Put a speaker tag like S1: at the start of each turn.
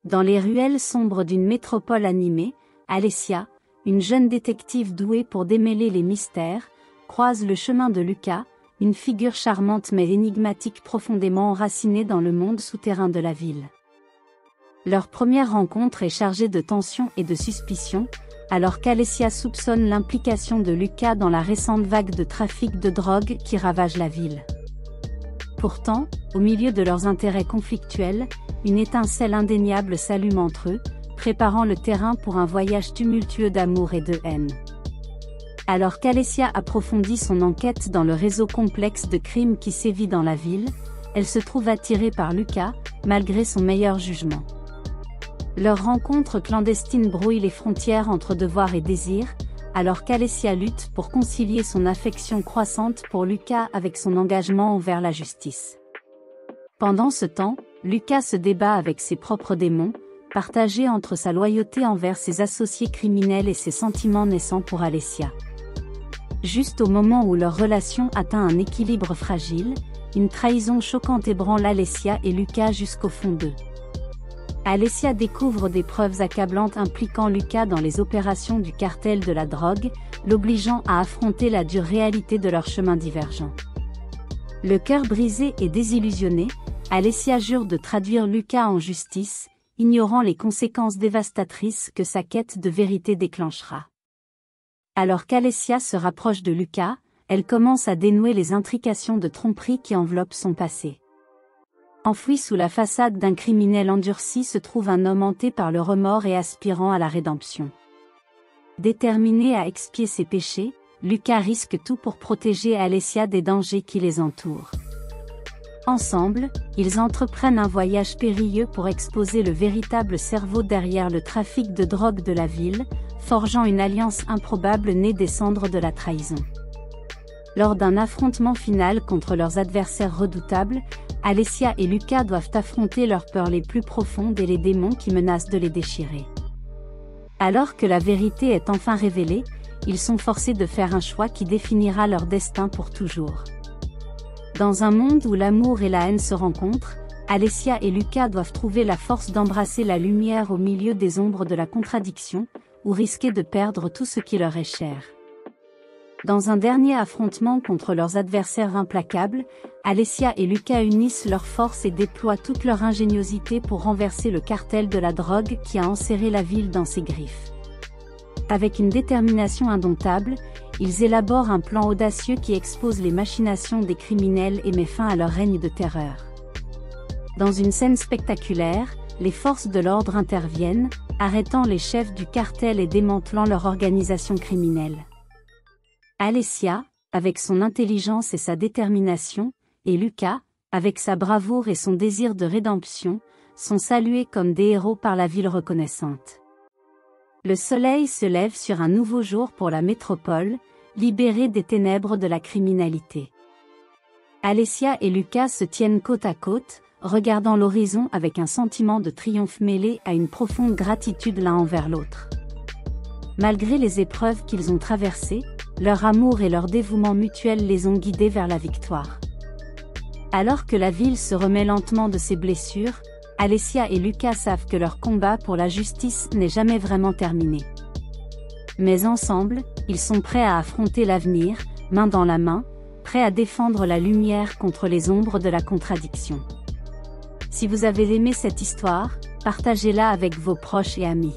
S1: Dans les ruelles sombres d'une métropole animée, Alessia, une jeune détective douée pour démêler les mystères, croise le chemin de Lucas, une figure charmante mais énigmatique profondément enracinée dans le monde souterrain de la ville. Leur première rencontre est chargée de tension et de suspicion, alors qu'Alessia soupçonne l'implication de Lucas dans la récente vague de trafic de drogue qui ravage la ville. Pourtant, au milieu de leurs intérêts conflictuels, une étincelle indéniable s'allume entre eux, préparant le terrain pour un voyage tumultueux d'amour et de haine. Alors qu'Alessia approfondit son enquête dans le réseau complexe de crimes qui sévit dans la ville, elle se trouve attirée par Lucas, malgré son meilleur jugement. Leur rencontre clandestine brouille les frontières entre devoir et désir, alors qu'Alessia lutte pour concilier son affection croissante pour Lucas avec son engagement envers la justice. Pendant ce temps, Lucas se débat avec ses propres démons, partagés entre sa loyauté envers ses associés criminels et ses sentiments naissants pour Alessia. Juste au moment où leur relation atteint un équilibre fragile, une trahison choquante ébranle Alessia et Lucas jusqu'au fond d'eux. Alessia découvre des preuves accablantes impliquant Lucas dans les opérations du cartel de la drogue, l'obligeant à affronter la dure réalité de leurs chemins divergents. Le cœur brisé et désillusionné, Alessia jure de traduire Lucas en justice, ignorant les conséquences dévastatrices que sa quête de vérité déclenchera. Alors qu'Alessia se rapproche de Lucas, elle commence à dénouer les intrications de tromperie qui enveloppent son passé. Enfoui sous la façade d'un criminel endurci se trouve un homme hanté par le remords et aspirant à la rédemption. Déterminé à expier ses péchés, Lucas risque tout pour protéger Alessia des dangers qui les entourent. Ensemble, ils entreprennent un voyage périlleux pour exposer le véritable cerveau derrière le trafic de drogue de la ville, forgeant une alliance improbable née des cendres de la trahison. Lors d'un affrontement final contre leurs adversaires redoutables, Alessia et Lucas doivent affronter leurs peurs les plus profondes et les démons qui menacent de les déchirer. Alors que la vérité est enfin révélée, ils sont forcés de faire un choix qui définira leur destin pour toujours. Dans un monde où l'amour et la haine se rencontrent, Alessia et Lucas doivent trouver la force d'embrasser la lumière au milieu des ombres de la contradiction, ou risquer de perdre tout ce qui leur est cher. Dans un dernier affrontement contre leurs adversaires implacables, Alessia et Lucas unissent leurs forces et déploient toute leur ingéniosité pour renverser le cartel de la drogue qui a enserré la ville dans ses griffes. Avec une détermination indomptable, ils élaborent un plan audacieux qui expose les machinations des criminels et met fin à leur règne de terreur. Dans une scène spectaculaire, les forces de l'ordre interviennent, arrêtant les chefs du cartel et démantelant leur organisation criminelle. Alessia, avec son intelligence et sa détermination, et Lucas, avec sa bravoure et son désir de rédemption, sont salués comme des héros par la ville reconnaissante. Le soleil se lève sur un nouveau jour pour la métropole, libérée des ténèbres de la criminalité. Alessia et Lucas se tiennent côte à côte, regardant l'horizon avec un sentiment de triomphe mêlé à une profonde gratitude l'un envers l'autre. Malgré les épreuves qu'ils ont traversées, leur amour et leur dévouement mutuel les ont guidés vers la victoire. Alors que la ville se remet lentement de ses blessures, Alessia et Lucas savent que leur combat pour la justice n'est jamais vraiment terminé. Mais ensemble, ils sont prêts à affronter l'avenir, main dans la main, prêts à défendre la lumière contre les ombres de la contradiction. Si vous avez aimé cette histoire, partagez-la avec vos proches et amis.